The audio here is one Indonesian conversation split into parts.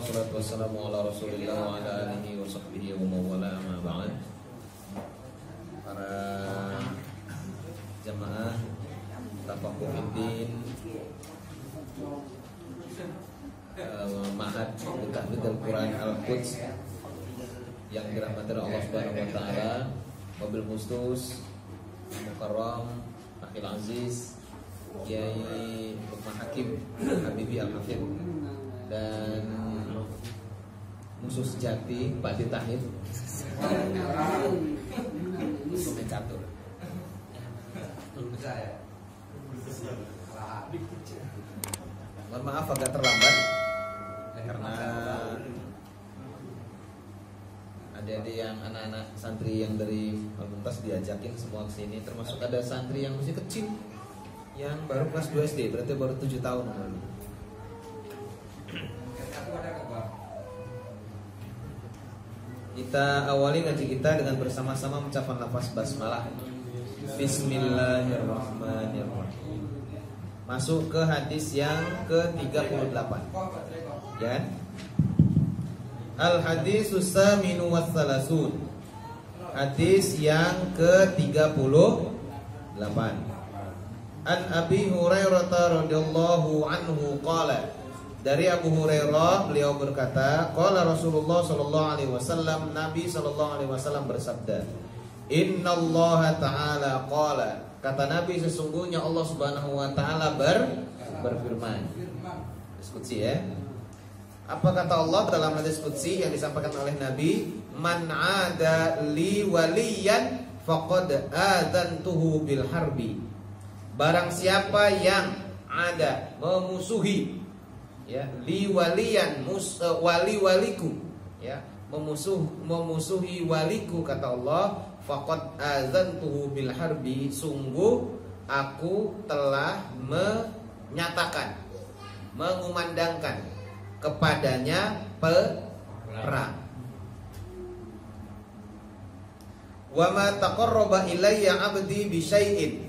wassalatu wassalamu ala Rasulillah wa ala alihi wa sahbihi wa mawala ma ba'd. Para jamaah Tafaqquh Fiddin Ma'had Tahfidz Al-Quran Al-Quds yang dirahmati Allah Subhanahu wa taala, Wabil Khusus Mukarram Akhil Aziz Kiai Lukman Hakim Habibi Al-Hafidh dan musuh sejati Pak Ditahid musuhnya catur. Mohon maaf agak terlambat karena adik-adik yang anak-anak santri yang dari Al-Muntas diajakin semua ke sini, termasuk ada santri yang masih kecil yang baru kelas 2 SD, berarti baru 7 tahun lalu. Kita awali ngaji kita dengan bersama-sama mengucapkan lafaz basmalah. Bismillahirrahmanirrahim. Masuk ke hadis yang ke-38. Ya. Al-hadisus saminu wassalasun. Hadis yang ke-38. An Abi Hurairah radhiyallahu anhu qala. Dari Abu Hurairah beliau berkata, qala Rasulullah sallallahu alaihi wasallam, Nabi sallallahu alaihi wasallam bersabda, Innallaha ta'ala qala, kata Nabi sesungguhnya Allah Subhanahu wa taala berfirman. Hadis qudsi ya. Apa kata Allah dalam hadis qudsi yang disampaikan oleh Nabi? Man 'ada li waliyan faqad adzantuhu bil harbi. Barang siapa yang ada memusuhi, ya, li waliyan wali-waliku, ya, memusuhi waliku, kata Allah, faqad azantuhu bil harbi, sungguh aku telah menyatakan, mengumandangkan kepadanya perang. Wa ma taqarraba ilayya 'abdi bi syai'in,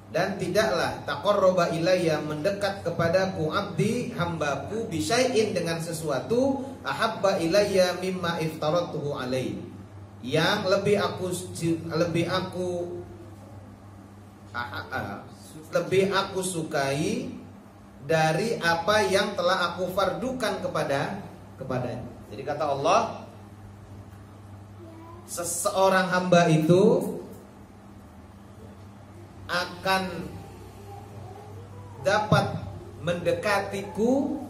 dan tidaklah taqarraba ilayya, mendekat kepadaku, abdi, hambaku, bisyai'in, dengan sesuatu, ahabba ilayya mimma iftaratuhu alaihi, yang lebih aku sukai dari apa yang telah aku fardukan kepadanya. Jadi kata Allah, seseorang hamba itu akan dapat mendekatiku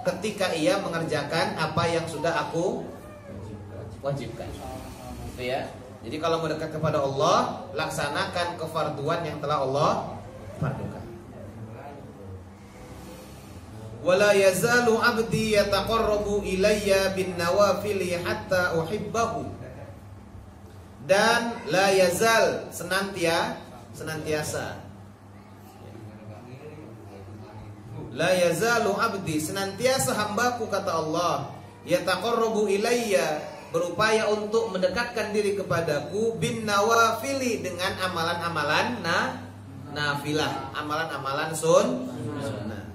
ketika ia mengerjakan apa yang sudah aku wajibkan. Gitu ya. Jadi kalau mendekat kepada Allah, laksanakan kefarduan yang telah Allah fardukan. Wala yazalu 'abdi yataqarrabu ilayya bin nawafili hatta uhibbahu. Dan la yazal, senantiasa, la yazalu abdi, senantiasa hambaku, kata Allah, yataqarrabu ilayya, berupaya untuk mendekatkan diri kepadaku, bin nawafili, dengan amalan-amalan nafilah, amalan-amalan sunnah,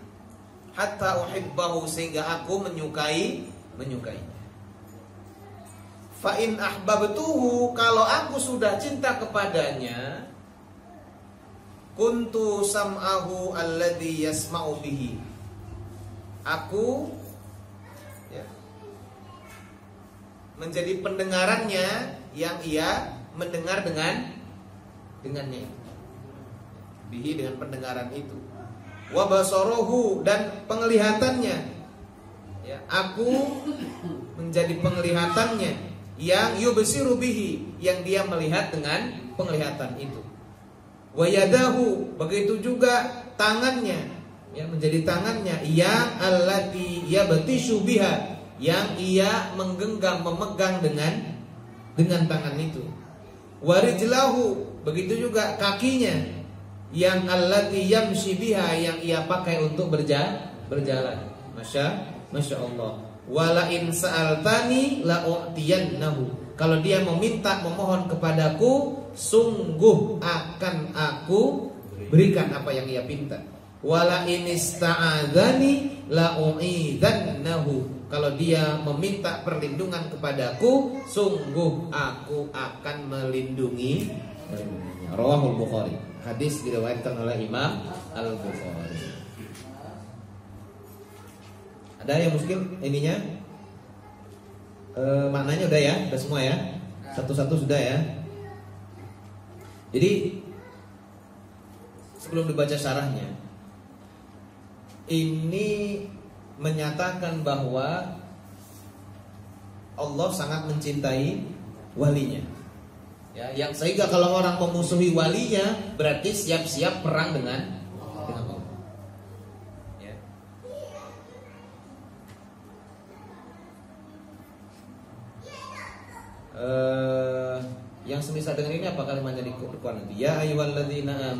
hatta uhibbahu, sehingga aku menyukainya. Fa in ahbabtuhu, kalau aku sudah cinta kepadanya, kuntu sam'ahu alladhi yasma'u bihi, aku, ya, menjadi pendengarannya yang ia mendengar dengannya, bihi, dengan pendengaran itu. Wa basarahu, dan penglihatannya, ya, aku menjadi penglihatannya, yang yubsiru bihi, yang dia melihat dengan penglihatan itu. Wa yadahu, begitu juga tangannya, ya, menjadi tangannya, yang allati yabtishu biha, yang ia menggenggam, memegang dengan tangan itu. Wa rijlahu, begitu juga kakinya, yang allati yamshi biha, yang ia pakai untuk berjalan. Masya Allah. Wala in sa'altani la u'tiyannahu, kalau dia memohon kepadaku, sungguh akan aku berikan apa yang ia pinta. Wala in ista'adzani la u'idzannahu, kalau dia meminta perlindungan kepadaku, sungguh aku akan melindunginya. Rawahul Bukhari. Hadis diriwayatkan oleh Imam Al-Bukhari. Ada yang mungkin ininya maknanya udah ya, udah semua ya, satu-satu sudah ya. Jadi sebelum dibaca syarahnya, ini menyatakan bahwa Allah sangat mencintai walinya. Ya, yang sehingga kalau orang memusuhi walinya berarti siap-siap perang dengan Allah. Ya. Yang semisal dengan ini apa kalimatnya di Quran nanti? Ya ayyuhalladzina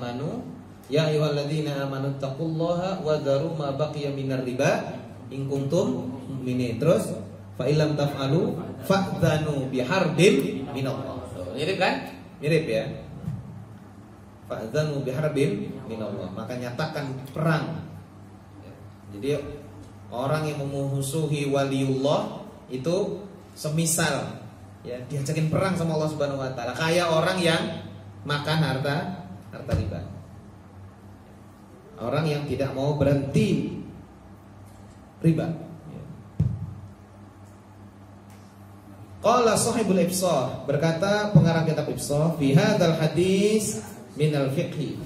amanu taqullaha wa dharu ma baqiya minar riba in kuntum mu'minin. Terus fa illam taf'alu fa'dzanu biharbin minallah. Mirip kan? Mirip ya. Fa'dzanu biharbin minallah. Maka nyatakan perang. Jadi orang yang memusuhi waliullah itu semisal ya diajakin perang sama Allah Subhanahu wa taala, kayak orang yang makan harta riba. Orang yang tidak mau berhenti riba. Qala sahibul Ibsah, berkata pengarang kitab Ibsah, fi hadzal hadis minal fiqhi.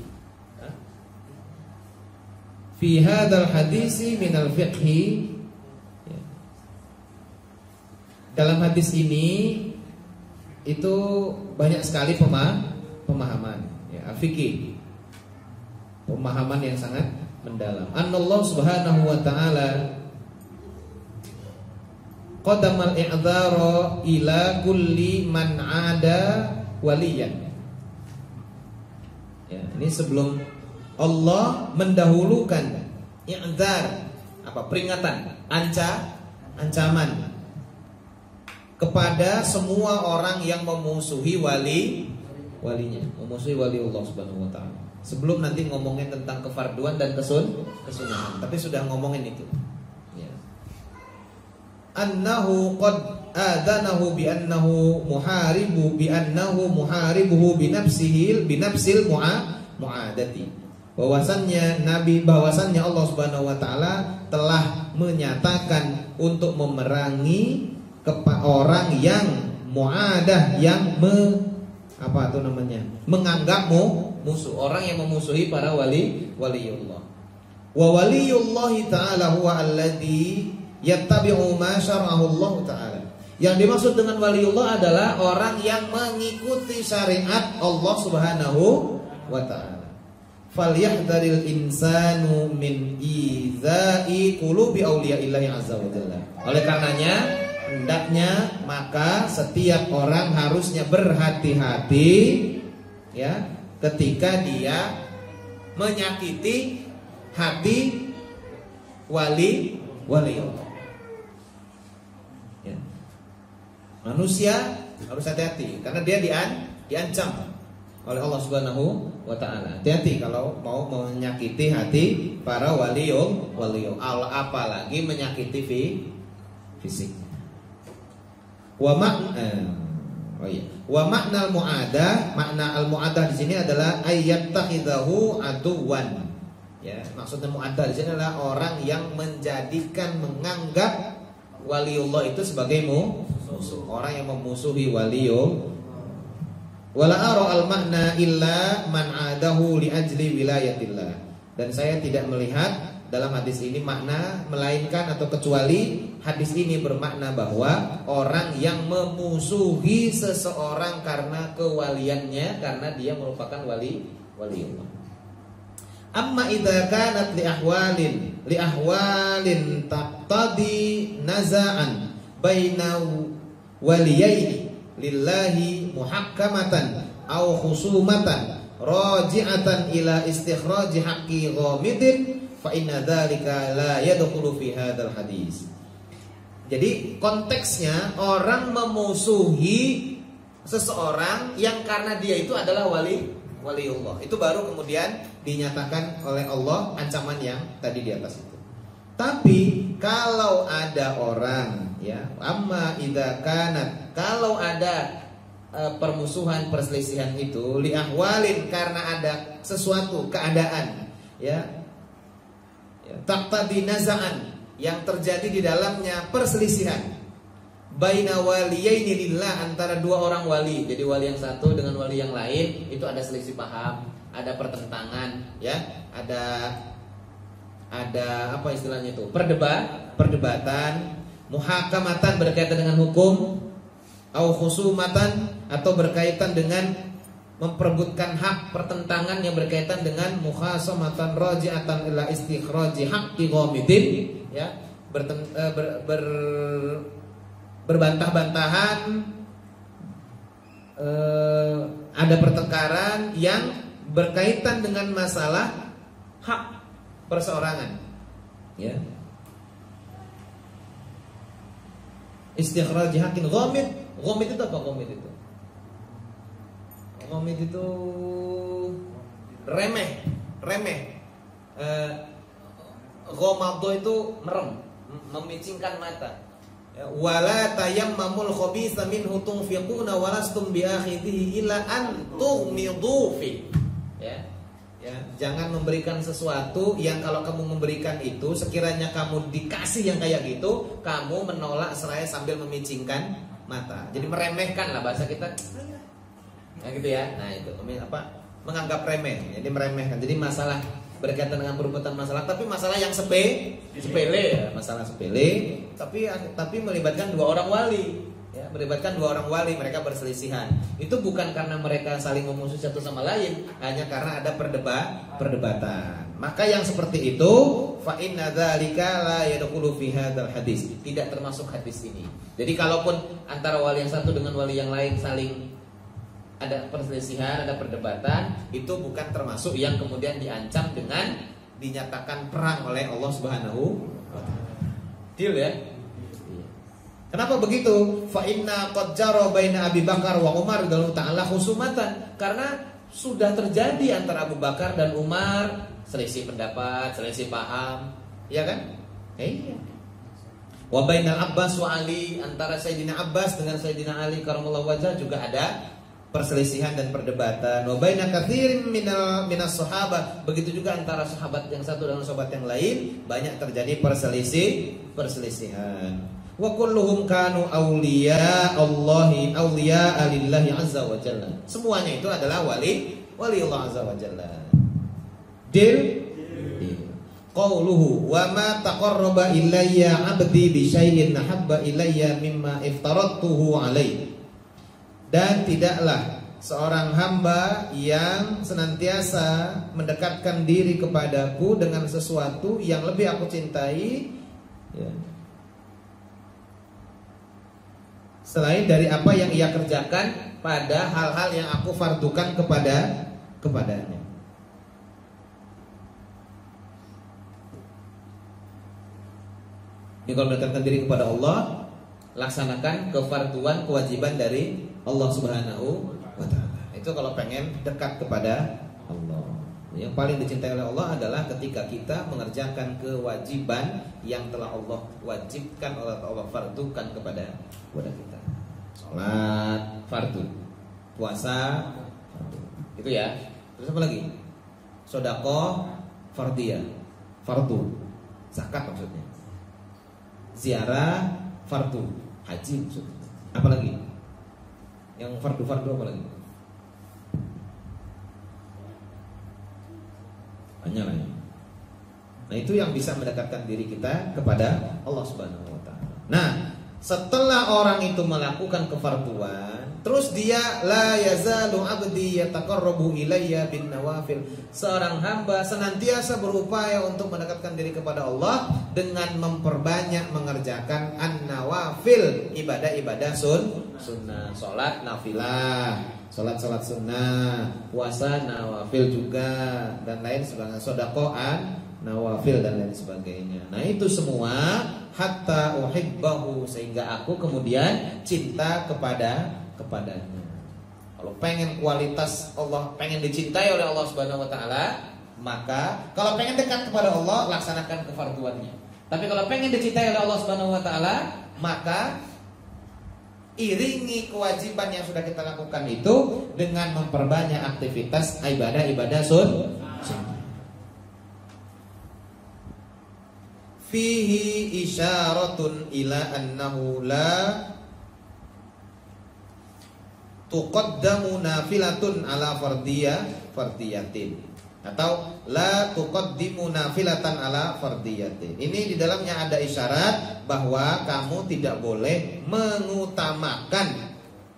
Fi hadzal hadisi minal fiqhi. Dalam hadis ini itu banyak sekali pemahaman ya, fikih. Pemahaman yang sangat mendalam. Annallahu subhanahu wa ta'ala qadamal i'dzara ila kulli man 'ada waliyan. Ya, ini sebelum Allah mendahulukan i'dzar, apa peringatan, ancaman kepada semua orang yang memusuhi walinya, memusuhi wali Allah Subhanahu wa taala. Sebelum nanti ngomongin tentang kefarduan dan kesunahan, tapi sudah ngomongin itu. Ya. Annahu qad adanahu bi annahu muharibuhu bi nafsil mu'adati. Bahwasannya Allah Subhanahu wa taala telah menyatakan untuk memerangi orang yang mu'adah, yang menganggap musuh, orang yang memusuhi para waliullah. Wa waliyullahi ta'ala huwa alladhi yattabi'u ma syara'ahu Allah ta'ala. Yang dimaksud dengan waliullah adalah orang yang mengikuti syariat Allah Subhanahu wa ta'ala. Falyahdharil insanu min idzai qulubi auliya'illahi azza wa jalla. Oleh karenanya hendaknya maka setiap orang harusnya berhati-hati ya ketika dia menyakiti hati wali Allah. Ya. Manusia harus hati-hati karena dia diancam oleh Allah Subhanahu wa taala. Hati-hati kalau mau menyakiti hati para waliullah, apalagi menyakiti fisik. Wa makna al-mu'adah, makna al-mu'adah di sini adalah ayyattakhidahu aduwan. Ya, maksudnya mu'adah di sini adalah orang yang menganggap waliullah itu sebagai musuh, orang yang memusuhi waliullah. Wala ara al-makna illa man adahu li ajli wilayatillah. Dan saya tidak melihat dalam hadis ini makna melainkan atau kecuali hadis ini bermakna bahwa orang yang memusuhi seseorang karena kewaliannya, karena dia merupakan waliullah. Amma idza kanat li ahwalin taqtadi naza'an baina waliyaini lillahi muhakkamatan aw khusumatan raji'atan ila istikhraji haqqi ghamidin fa inna dzalika la yadkhulu fi hadzal hadis. Jadi konteksnya orang memusuhi seseorang yang karena dia itu adalah waliullah. Itu baru kemudian dinyatakan oleh Allah ancaman yang tadi di atas itu. Tapi kalau ada orang ya, amma idza kanat, kalau ada permusuhan perselisihan itu li ahwalin, karena ada sesuatu keadaan ya, taqtadi naza'an, yang terjadi di dalamnya perselisihan baina waliyaini lillah, antara dua orang wali. Jadi wali yang satu dengan wali yang lain itu ada selisih paham, ada pertentangan ya, ada apa istilahnya itu? Perdebatan, muhakamatan berkaitan dengan hukum, au khusumatan atau berkaitan dengan memperebutkan hak, pertentangan yang berkaitan dengan mukhasamatan raji'atan ila istikhraji haqqi ghamidin ya, berbantah-bantahan, ada pertengkaran yang berkaitan dengan masalah hak perseorangan ya, istikhraji haqqin ghamid. Ghamid itu apa? Ghamid itu remeh. Ghamado itu merem, memicingkan mata. Wala tayammamul khabitha minhu tunfiquna walastum biakhidhihi illa an tughmidu fi. Ya, jangan memberikan sesuatu yang kalau kamu memberikan itu, sekiranya kamu dikasih yang kayak gitu, kamu menolak seraya sambil memicingkan mata. Jadi meremehkan lah bahasa kita. Nah gitu ya. Nah itu apa? Menganggap remeh. Jadi meremehkan. Jadi masalah berkaitan dengan perbuatan masalah, tapi masalah yang sepele ya, masalah sepele, tapi melibatkan dua orang wali. Ya, melibatkan dua orang wali, mereka berselisihan. Itu bukan karena mereka saling memusuhi satu sama lain, hanya karena ada perdebatan. Maka yang seperti itu, fa inna dzalika la yadkhulu fi hadzal hadis. Tidak termasuk hadis ini. Jadi kalaupun antara wali yang satu dengan wali yang lain saling ada perselisihan, ada perdebatan, itu bukan termasuk yang kemudian diancam dengan dinyatakan perang oleh Allah Subhanahu wa taala. Deal ya? Kenapa begitu? Fa inna qad jara baina Abi Bakar wa Umar radhiyallahu ta'ala khusumatan. Karena sudah terjadi antara Abu Bakar dan Umar selisih pendapat, selisih paham, ya kan? Iya. Wa bainal Abbas wa Ali, antara Sayyidina Abbas dengan Sayyidina Ali karramallahu wajhah juga ada perselisihan dan perdebatan. Wa baina katsirin minas sahabat, begitu juga antara sahabat yang satu dengan sahabat yang lain banyak terjadi perselisihan. Wa kulluhum kanu awliya Allahi awliya alillahi azza wa jalla. Semuanya itu adalah wali Allah azza wa jalla. Deal. Qauluhu wa ma taqarraba ilayya 'abdi bi syai'in habba ilayya mimma iftaradtuhu alaihi. Dan tidaklah seorang hamba yang senantiasa mendekatkan diri kepadaku dengan sesuatu yang lebih aku cintai ya, selain dari apa yang ia kerjakan pada hal-hal yang aku fardukan kepadanya. Ini kalau mendekatkan diri kepada Allah, laksanakan kefarduan, kewajiban dari Allah Subhanahu wa ta'ala. Itu kalau pengen dekat kepada Allah. Yang paling dicintai oleh Allah adalah ketika kita mengerjakan kewajiban yang telah Allah wajibkan, oleh Allah fardukan kepada kita. Salat fardu, puasa fardu. Itu ya. Terus apa lagi? Sedekah fardiyah, fardu. Zakat maksudnya. Ziarah fardu, haji maksudnya. Apa lagi? Yang fardu-fardu apa lagi? Banyak lah ya. Nah itu yang bisa mendekatkan diri kita kepada Allah Subhanahu wa ta'ala. Nah setelah orang itu melakukan kefarduan, terus dia la yazalu abdi yataqarrabu ilayya bin nawafil. Seorang hamba senantiasa berupaya untuk mendekatkan diri kepada Allah dengan memperbanyak mengerjakan an-nawafil, ibadah-ibadah sunnah, salat nafilah, salat sunnah, puasa nawafil juga, dan lain sebagainya, sedekah nawafil dan lain sebagainya. Nah itu semua hatta uhibbahu, sehingga aku kemudian cinta kepadanya. Kalau pengen kualitas Allah, pengen dicintai oleh Allah Subhanahu wa ta'ala, maka kalau pengen dekat kepada Allah, laksanakan kefarduannya. Tapi kalau pengen dicintai oleh Allah Subhanahu wa taala, maka iringi kewajiban yang sudah kita lakukan itu dengan memperbanyak aktivitas ibadah-ibadah sunnah. Fihi isyaratun ila annahu la tuqaddamu nafilatun ala fardiyatin, atau la tuqaddimu nafilatan ala fardiyatin. Ini di dalamnya ada isyarat bahwa kamu tidak boleh mengutamakan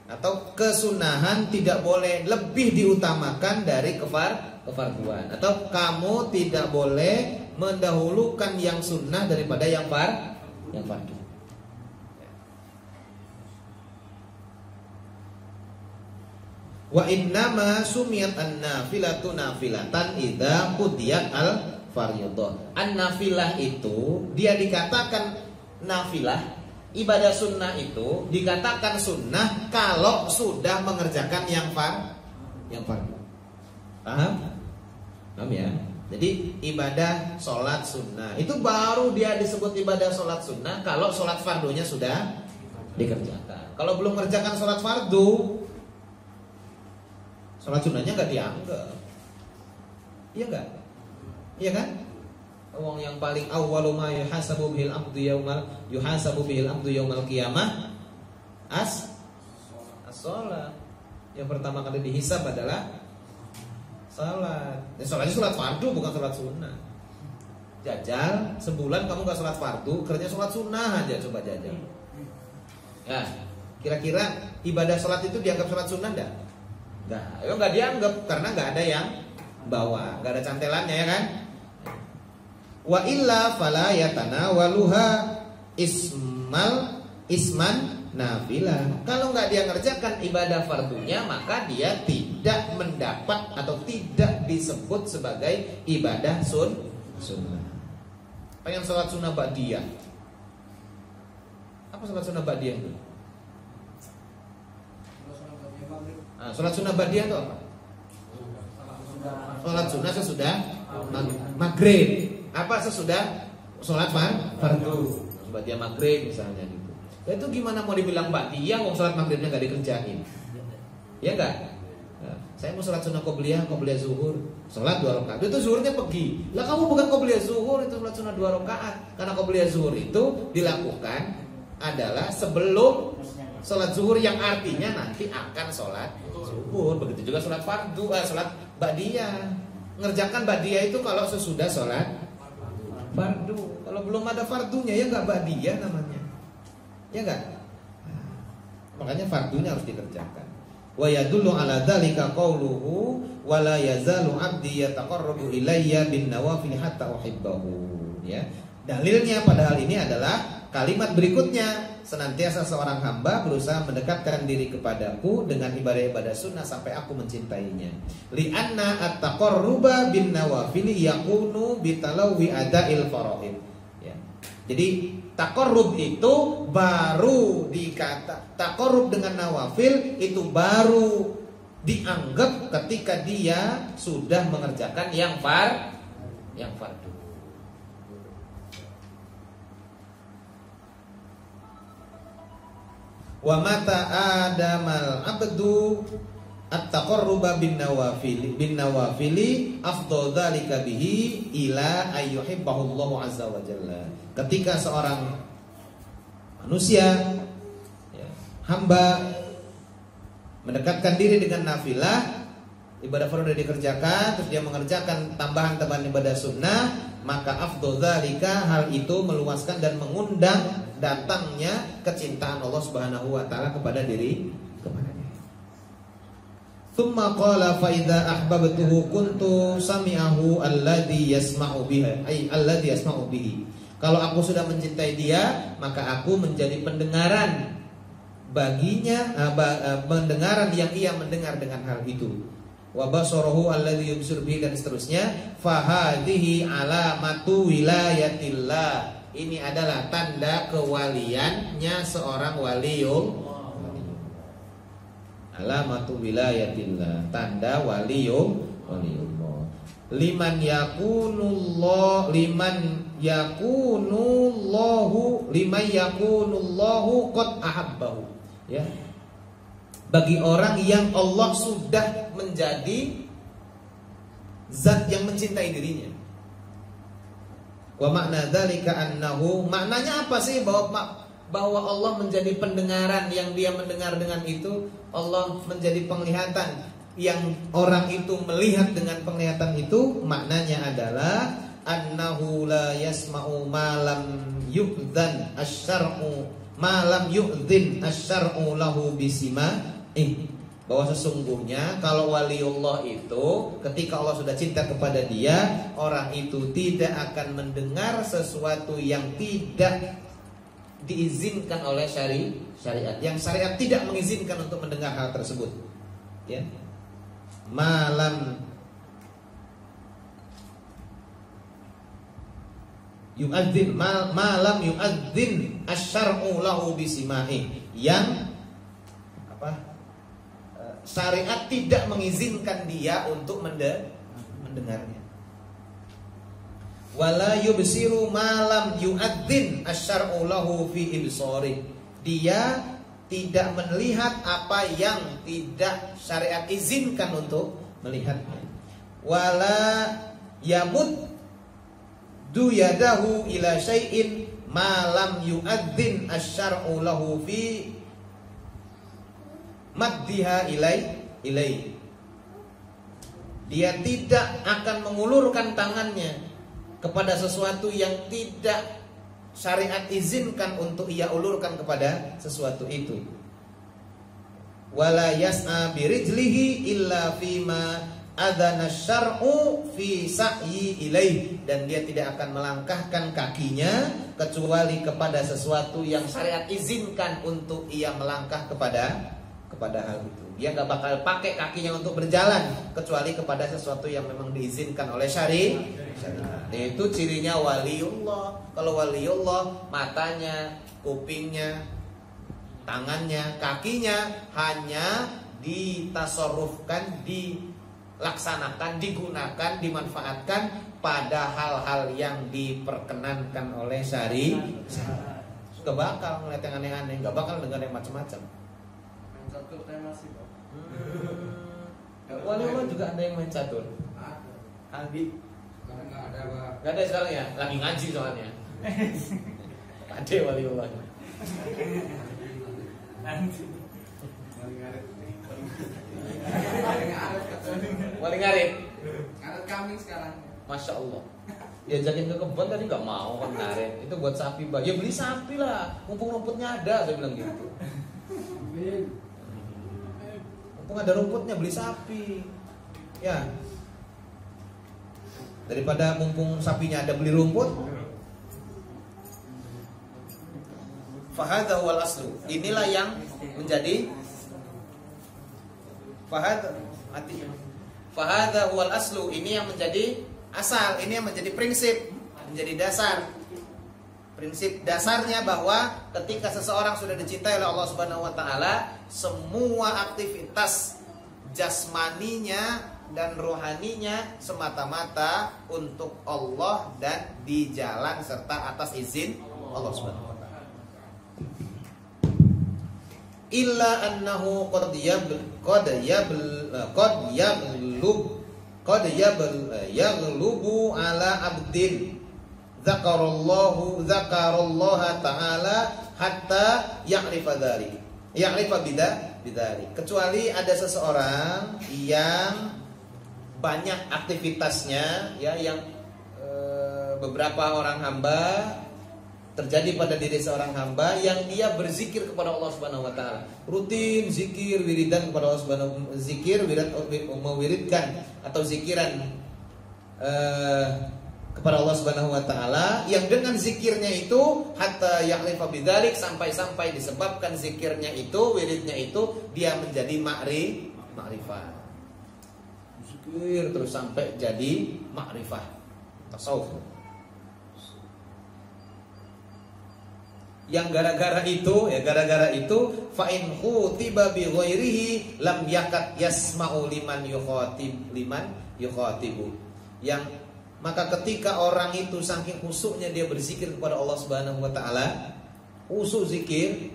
atau kesunahan tidak boleh lebih diutamakan dari kefarduan, atau kamu tidak boleh mendahulukan yang sunnah daripada yang fardu. Wa innama sumiyat an-nafilatu nafilatan idza qudiyat al-fardhah. An-nafilah itu dia dikatakan nafilah, ibadah sunnah itu dikatakan sunnah kalau sudah mengerjakan yang fardu. Paham? Paham ya? Jadi ibadah sholat sunnah itu baru dia disebut ibadah sholat sunnah kalau sholat fardunya sudah dikerjakan. Kalau belum mengerjakan sholat fardu, sholat sunnahnya nggak dianggap. Iya nggak? Iya kan? Wong yang paling awwalu ma yuhasabu bihil abdu yaumal qiyamah as-shalah. Yang pertama kali dihisab adalah salat. Dan salatnya salat fardu bukan salat sunnah. Jajal sebulan kamu gak salat fardu, kerjanya salat sunnah aja, coba jajal. Ya, kira-kira ibadah salat itu dianggap salat sunnah enggak? Enggak. Enggak dianggap karena enggak ada yang bawa, enggak ada cantelannya ya kan? Wa illa fala yatanawaluha isman nafilah. Kalau nggak dia ngerjakan ibadah fardunya, maka dia tidak mendapat atau tidak disebut sebagai ibadah sunnah. Pengen sholat sunnah ba'diyah. Apa sholat sunnah ba'diyah itu? Sholat sunnah ba'diyah itu apa? Sholat sunnah sesudah maghrib. Apa sesudah sholat fardu? Ba'diyah maghrib misalnya gitu. Itu gimana mau dibilang ba'diyah wong salat maghribnya enggak dikerjain? Ya enggak? Nah, saya mau salat sunnah qobliyah zuhur, salat 2 rakaat. Itu zuhurnya pergi. Lah kamu bukan qobliyah zuhur, itu salat sunnah 2 rakaat. Karena qobliyah zuhur itu dilakukan adalah sebelum salat zuhur yang artinya nanti akan salat zuhur. Begitu juga salat fardu, salat ba'diyah. Ngerjakan ba'diyah itu kalau sesudah salat fardu. Kalau belum ada fardunya ya enggak ba'diyah namanya. Ya enggak? Makanya fardunya harus dikerjakan. Wa yadullu ala dzalika qauluhu wa la yazalu 'abdi yataqarrabu ilayya bin nawafil hatta uhibbahu. Ya. Dalilnya pada hal ini adalah kalimat berikutnya, senantiasa seorang hamba berusaha mendekatkan diri kepadaku dengan ibadah-ibadah sunnah sampai aku mencintainya. Li'anna at-taqarruba bin nawafil yakunu bitalawwi ada'il faraid. Ya. Jadi taqarrub itu baru dikata taqarrub dengan nawafil itu baru dianggap ketika dia sudah mengerjakan yang fardu. Wa mata adamal abdu at-taqarruba bin nawafili afdal dzalika bihi ila ayyuhibbahu Allah azza wa jalla. Ketika seorang manusia ya, hamba mendekatkan diri dengan nafilah, ibadah fardu sudah dikerjakan, terus dia mengerjakan tambahan-tambahan ibadah sunnah, maka afdal dzalika, hal itu meluaskan dan mengundang datangnya kecintaan Allah Subhanahu wa taala kepada diri kepadanya. Tsumma qala fa idza ahbabtuhu kuntu sami'ahu alladhi yasma'u bihi ay alladhi yasma'u bihi. Kalau aku sudah mencintai dia, maka aku menjadi pendengaran baginya, pendengaran yang ia mendengar dengan hal itu. Wa basarahu alladhi yubsir bihi, dan seterusnya. Fa hadhihi alamatu wilayatillah. Ini adalah tanda kewaliannya seorang waliullah. Alamatu wilayatillah, tanda waliullah. Liman yakunullah liman yakunullahu liman yakunullahu qad ahabbahu, ya. Bagi orang yang Allah sudah menjadi zat yang mencintai dirinya. Wa makna dzalika annahu, maknanya apa sih bahwa Allah menjadi pendengaran, yang dia mendengar dengan itu, Allah menjadi penglihatan yang orang itu melihat dengan penglihatan itu. Maknanya adalah annahu la yasma'u ma lam yu'dzan asy-syar'u ma lam yu'dzin asy-syar'u lahu bisima, bahwa sesungguhnya kalau waliullah itu ketika Allah sudah cinta kepada dia, orang itu tidak akan mendengar sesuatu yang tidak diizinkan oleh syariat, yang syariat tidak mengizinkan untuk mendengar hal tersebut, ya. Malam yu'adzin, malam yu'adzin asy-syar'u lahu bisima'i, yang apa? Syariat tidak mengizinkan dia untuk mendengarnya. Wala yubsiru malam yu'adzin asy-syar'u lahu fi ibsari, dia tidak melihat apa yang tidak syariat izinkan untuk melihatnya. Wala yamuddu yadahu ila syai'in ma lam yu'adzin asy-syar'u lahu fi maddiha ilai. Dia tidak akan mengulurkan tangannya kepada sesuatu yang tidak syariat izinkan untuk ia ulurkan kepada sesuatu itu. Wala yas'a birijlihi illa fima adzana syar'u fi sa'yi ilaih, dan dia tidak akan melangkahkan kakinya kecuali kepada sesuatu yang syariat izinkan untuk ia melangkah kepada hal itu. Dia nggak bakal pakai kakinya untuk berjalan kecuali kepada sesuatu yang memang diizinkan oleh syariat. Itu cirinya waliullah. Kalau waliullah, matanya, kupingnya, tangannya, kakinya hanya ditasarrufkan, dilaksanakan, digunakan, dimanfaatkan pada hal-hal yang diperkenankan oleh syariat. Gak bakal ngeliat yang aneh-aneh, gak bakal dengar yang macam-macam. Catur tema sih, Pak. Waliullah juga ada yang main catur. Andi. Enggak ada, Pak. Gak ada sekarang ya, lagi ngaji soalnya. Ada waliullah. Wali ngarit. Ngarit kami sekarang. Masya Allah. Diajakin ke kebun tadi nggak mau kan ngarit. Itu buat sapi, Pak. Ya beli sapi lah. Mumpung rumputnya ada, saya bilang gitu. Mumpung ada rumputnya, beli sapi. Ya. Daripada mumpung sapinya ada, beli rumput. Fahadha wal aslu. Inilah yang menjadi fahadha wal aslu. Ini yang menjadi asal, ini yang menjadi prinsip, menjadi dasar. Prinsip dasarnya bahwa ketika seseorang sudah dicintai oleh Allah Subhanahu wa taala, semua aktivitas jasmaninya dan rohaninya semata-mata untuk Allah dan di jalan serta atas izin Allah Subhanahu wa taala. Illa annahu qad yaghlubu ala abdin dzakarallaha ta'ala hatta ya'rifa dzalik. Ya'rifa bidzalik. Kecuali ada seseorang yang banyak aktivitasnya, ya, yang beberapa orang hamba terjadi pada diri seorang hamba yang dia berzikir kepada Allah Subhanahu wa taala. Rutin zikir, wiridan kepada Allah Subhanahu wa taala, zikir, mewiridkan atau zikiran kepada Allah Subhanahu wa taala, yang dengan zikirnya itu hatta ya'rifa bidzalik, sampai-sampai disebabkan zikirnya itu, wiridnya itu, dia menjadi ma'rifah. Zikir terus sampai jadi ma'rifah. Tasawuf. Yang gara-gara itu fa in khutiba bi ghairihi lam yakat yasma'u liman yukhatibu. Yang Maka ketika orang itu saking khusyuknya dia berzikir kepada Allah Subhanahu wa taala, khusyuk zikir,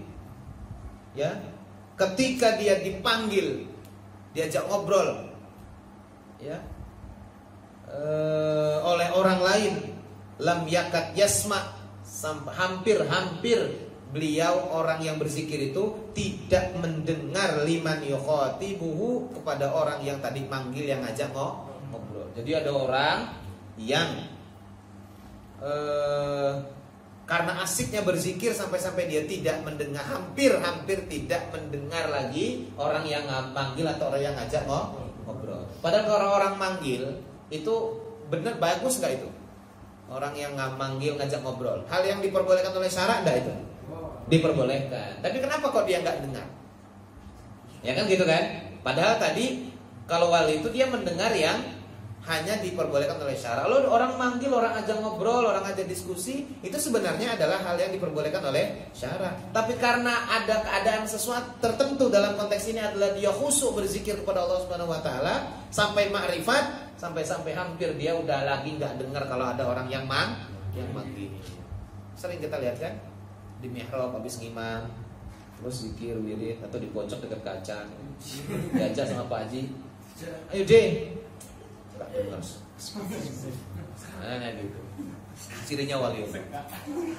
ya. Ketika dia dipanggil, diajak ngobrol, ya, oleh orang lain, lam yakat yasma, hampir beliau orang yang berzikir itu tidak mendengar liman yukhatibuhu, kepada orang yang tadi manggil, yang ngajak ngobrol. Jadi ada orang yang karena asiknya berzikir sampai-sampai dia tidak mendengar, hampir tidak mendengar lagi orang yang manggil atau orang yang ngajak ngobrol. Padahal orang-orang manggil itu benar, bagus nggak itu? Orang yang manggil ngajak ngobrol, hal yang diperbolehkan oleh syara enggak itu? Diperbolehkan. Tapi kenapa kok dia nggak dengar? Ya kan gitu kan? Padahal tadi kalau wali itu dia mendengar yang hanya diperbolehkan oleh syara. Lalu orang manggil, orang ajak ngobrol, orang ajak diskusi, itu sebenarnya adalah hal yang diperbolehkan oleh syara. Tapi karena ada keadaan sesuatu tertentu dalam konteks ini adalah dia khusyuk berzikir kepada Allah Subhanahu wa taala sampai ma'rifat, sampai hampir dia udah lagi nggak dengar kalau ada orang yang manggil. Sering kita lihat kan di mihrab habis ngimam terus zikir wirid, atau di pojok dekat kaca diajak sama Pak Haji, ayo deh, nggak dengar. Nah gitu cirinya wali,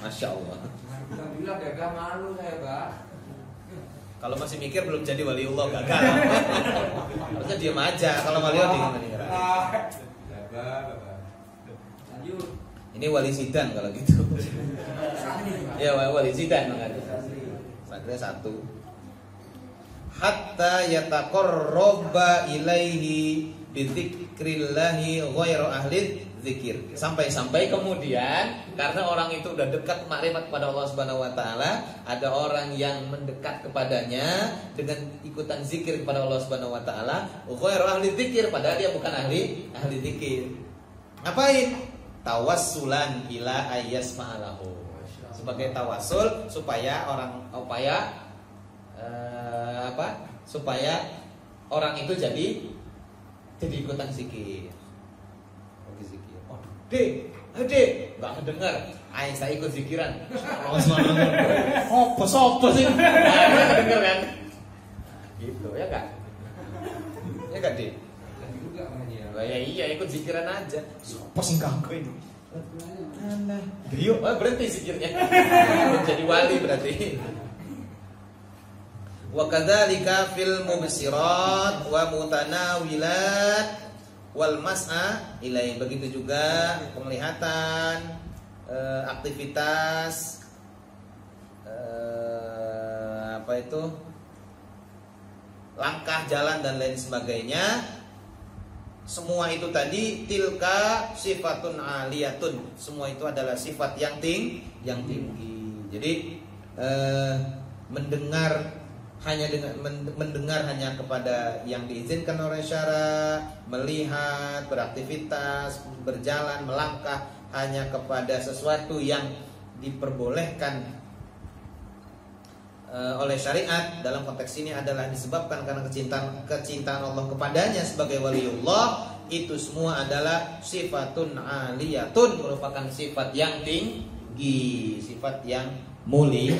masya Allah. Alhamdulillah gagal malu saya, Pak. Kalau masih mikir belum jadi waliullah, gagal. Harusnya diam aja. Kalau waliullah gimana? Lanjut. Ini wali Zidan kalau gitu. Ya wali Zidan makanya. Sakra 1. Hatta yataqarraba ilaihi bidzikrillahi ghairu ahli zikir. Sampai kemudian karena orang itu udah dekat makrifat kepada Allah Subhanahu wa taala, ada orang yang mendekat kepadanya dengan ikutan zikir kepada Allah Subhanahu wa taala, ghairu ahli zikir, padahal dia bukan ahli zikir. Ngapain? Tawassulan ila ayyasma'alahu. Sebagai tawassul supaya supaya orang itu jadi ikutan zikir. Oke zikir. Oh, Dek, enggak kedengar. Ayo saya ikut zikiran. Sopo sih? Enggak kedengar kan? Gitu ya enggak? Ya enggak, Dek? Ya iya, ikut zikiran aja. Sopo sing ganggu ini? Alah. Yuk, berhenti zikirnya. Jadi wali berarti. Wa kadzalika fil mubsirat wa mutanawilat wal mas'a ilai. Begitu juga penglihatan, aktivitas langkah, jalan dan lain sebagainya. Semua itu tadi tilka sifatun aliyatun. Semua itu adalah sifat yang tinggi. Jadi mendengar hanya kepada yang diizinkan oleh syara, melihat, beraktivitas, berjalan, melangkah hanya kepada sesuatu yang diperbolehkan oleh syariat. Dalam konteks ini adalah disebabkan karena kecintaan Allah kepadanya sebagai waliullah. Itu semua adalah sifatun aliyatun, merupakan sifat yang tinggi, sifat yang mulia.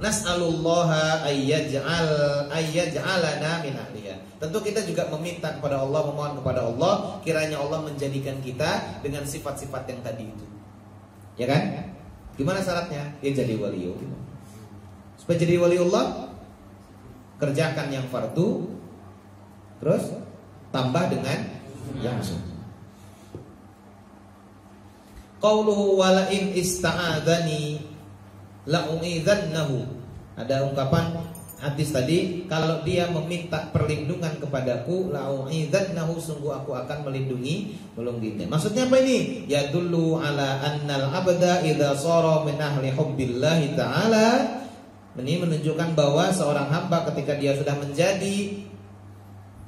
Nas'alullaha ayyaj'alana min ahliha. Tentu kita juga meminta kepada Allah, memohon kepada Allah kiranya Allah menjadikan kita dengan sifat-sifat yang tadi itu. Ya kan? Gimana syaratnya? Ya jadi waliullah. Supaya jadi waliullah, kerjakan yang fardu, terus tambah dengan yang sunnah. Qauluhu wala in ista'adzani la u'idzannahu. Ada ungkapan hadis tadi, kalau dia meminta perlindungan kepadaku, la u'idzannahu, sungguh aku akan melindungi. Maksudnya apa ini? Yadullu ala annal abda idza shara min ahli hubbillahi ta'ala. Ini menunjukkan bahwa seorang hamba ketika dia sudah menjadi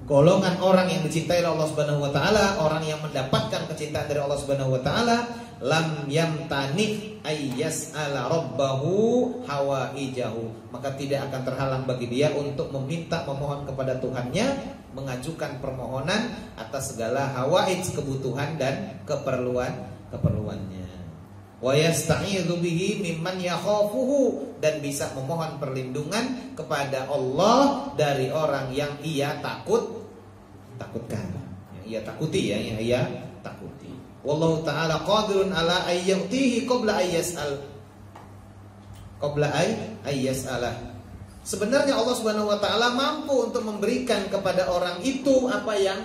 golongan orang yang dicintai oleh Allah Subhanahu wa taala, orang yang mendapatkan kecintaan dari Allah Subhanahu wa taala, lam yamtani ayyas'ala rabbahu hawaijahu, maka tidak akan terhalang bagi dia untuk meminta, memohon kepada Tuhannya, mengajukan permohonan atas segala hawaij, kebutuhan dan keperluannya. Wa yasta'idzu bihi mimman yakhafuhu, dan bisa memohon perlindungan kepada Allah dari orang yang ia takutkan, yang ia takuti, yang ia takuti. Wallahu ta'ala qadirun ala ayyatihi qabla ayyas'alah. Sebenarnya Allah Subhanahu wa taala mampu untuk memberikan kepada orang itu apa yang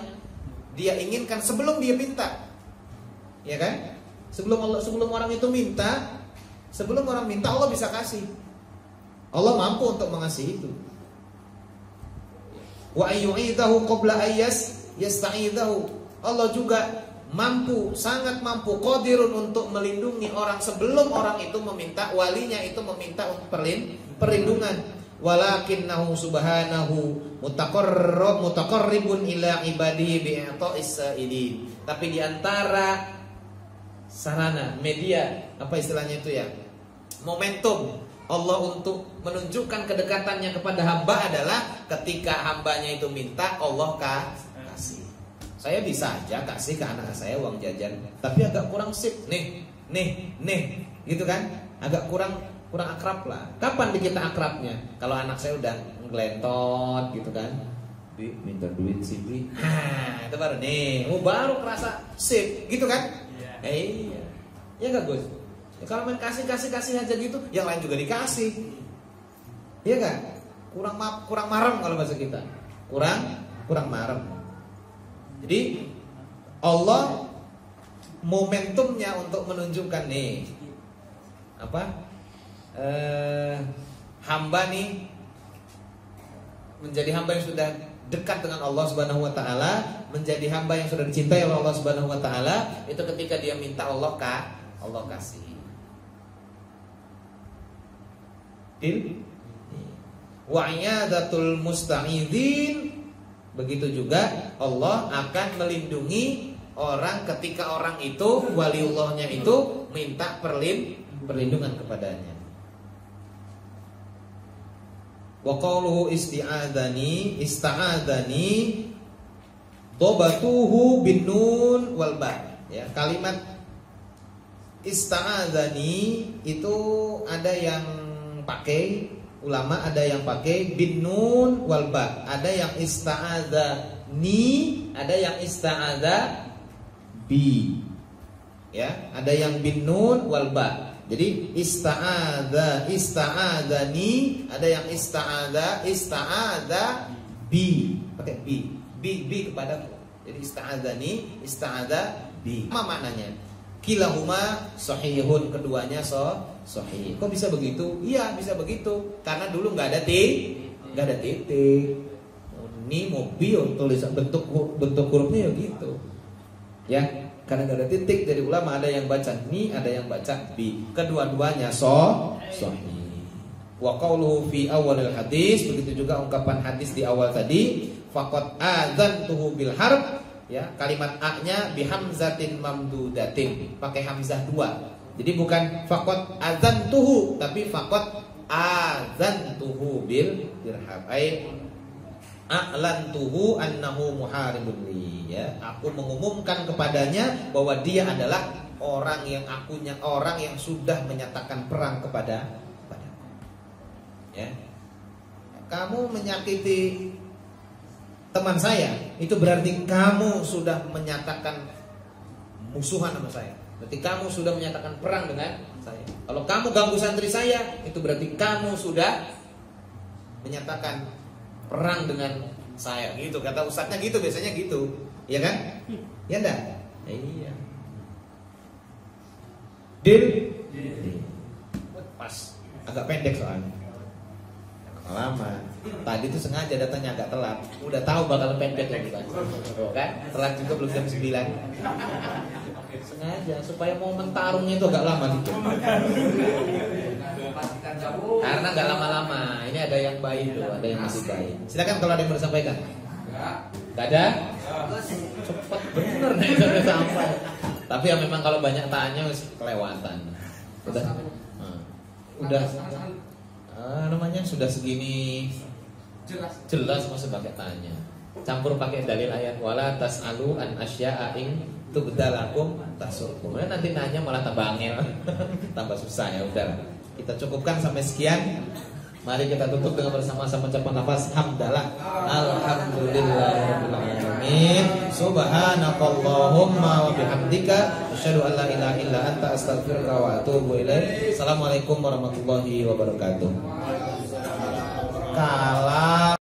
dia inginkan sebelum dia minta. Ya kan? Sebelum orang itu minta, sebelum orang minta Allah bisa kasih. Allah mampu untuk mengasihi itu. Wa ayyu'idahu qabla yasta'idahu. Allah juga mampu, sangat mampu, qadirun untuk melindungi orang sebelum orang itu meminta, walinya itu meminta untuk perlindungan. Walakinnahu subhanahu mutaqarribun ila ibadihi bi'ata'is sa'ilin. Tapi di antara sarana, media, apa istilahnya itu ya, momentum Allah untuk menunjukkan kedekatannya kepada hamba adalah ketika hambanya itu minta, Allah kasih. Saya bisa aja kasih ke anak saya uang jajan, tapi agak kurang sip, nih, gitu kan? Agak kurang akrab lah. Kapan kita akrabnya? Kalau anak saya udah nggelentot gitu kan, minta duit sih, itu baru nih, baru kerasa sip, gitu kan? Iya, ya nggak Gus? Ya, kalau main kasih aja gitu, yang lain juga dikasih, iya nggak? Kurang marem kalau bahasa kita, kurang marem. Jadi Allah momentumnya untuk menunjukkan nih apa? Hamba nih menjadi hamba yang sudah dekat dengan Allah Subhanahu wa taala, menjadi hamba yang sudah dicintai oleh Allah Subhanahu wa taala, itu ketika dia minta Allah kasih. Wa'iyadatul musta'idin, begitu juga Allah akan melindungi orang ketika orang itu, waliullahnya itu minta perlindungan kepadanya. Wa qawluhu ista'adani dobatuhu bin nun wal ba. Ya, kalimat ista'adani itu ada yang pakai ulama, ada yang pakai bin nun wal ba, ada yang ista'adani, ada yang ista'ada bi. Ya, ada yang bin nun wal ba. Jadi ista'adani, ada yang ista'ada bi, pakai bi kepadaku. Jadi ista'ada bi. Apa maknanya? Kilahuma sahihun, keduanya sahih. Kok bisa begitu? Iya, bisa begitu. Karena dulu nggak ada titik. Ini mobil, tulisan bentuk hurufnya ya gitu. Ya. Karena gak ada titik, dari ulama ada yang baca ni, ada yang baca bi. Kedua-duanya sahih. Wa qawluhu fi awalil hadis, begitu juga ungkapan hadis di awal tadi, faqad adzantuhu bil harb. Ya, kalimat a-nya bi hamzatin mamdudatin, pakai hamzah 2. Jadi bukan faqad adzantuhu, tapi faqad adzantuhu bil harb. A'lantuhu annahu muharibun li, ya, aku mengumumkan kepadanya bahwa dia adalah orang yang sudah menyatakan perang kepada ya. Kamu menyakiti teman saya, itu berarti kamu sudah menyatakan musuhan sama saya. Berarti kamu sudah menyatakan perang dengan saya. Kalau kamu ganggu santri saya, itu berarti kamu sudah menyatakan perang dengan saya, gitu kata ustadznya, gitu biasanya gitu, ya kan? Ya enggak? Iya. Deal. Pas, agak pendek soalnya. Lama. Tadi tuh sengaja datangnya agak telat. Udah tahu bakal pendek lagi kan? Telat juga belum jam 9. Sengaja supaya momen tarungnya itu agak lama gitu. Karena nggak lama-lama. Ini ada yang baik tuh, ada yang masih baik. Silakan kalau ada yang mau disampaikan. Gak ada? Cepet bener nih sampai sampai. Tapi ya memang kalau banyak tanya kelewatan. Udah, udah, namanya sudah segini jelas masih pakai tanya. Campur pakai dalil ayat wala tas'alu an asya'a ing tubdalakum tasurkum. Nanti nanya malah tambah angel, tambah susah. Ya udah, kita cukupkan sampai sekian. Mari kita tutup dengan bersama-sama ucapan lafaz hamdalah. Alhamdulillahirabbil alamin. Subhanakallahumma wa bihamdika asyhadu an la ilaha illa anta astaghfiruka wa atubu ilaik. Assalamualaikum warahmatullahi wabarakatuh. Kala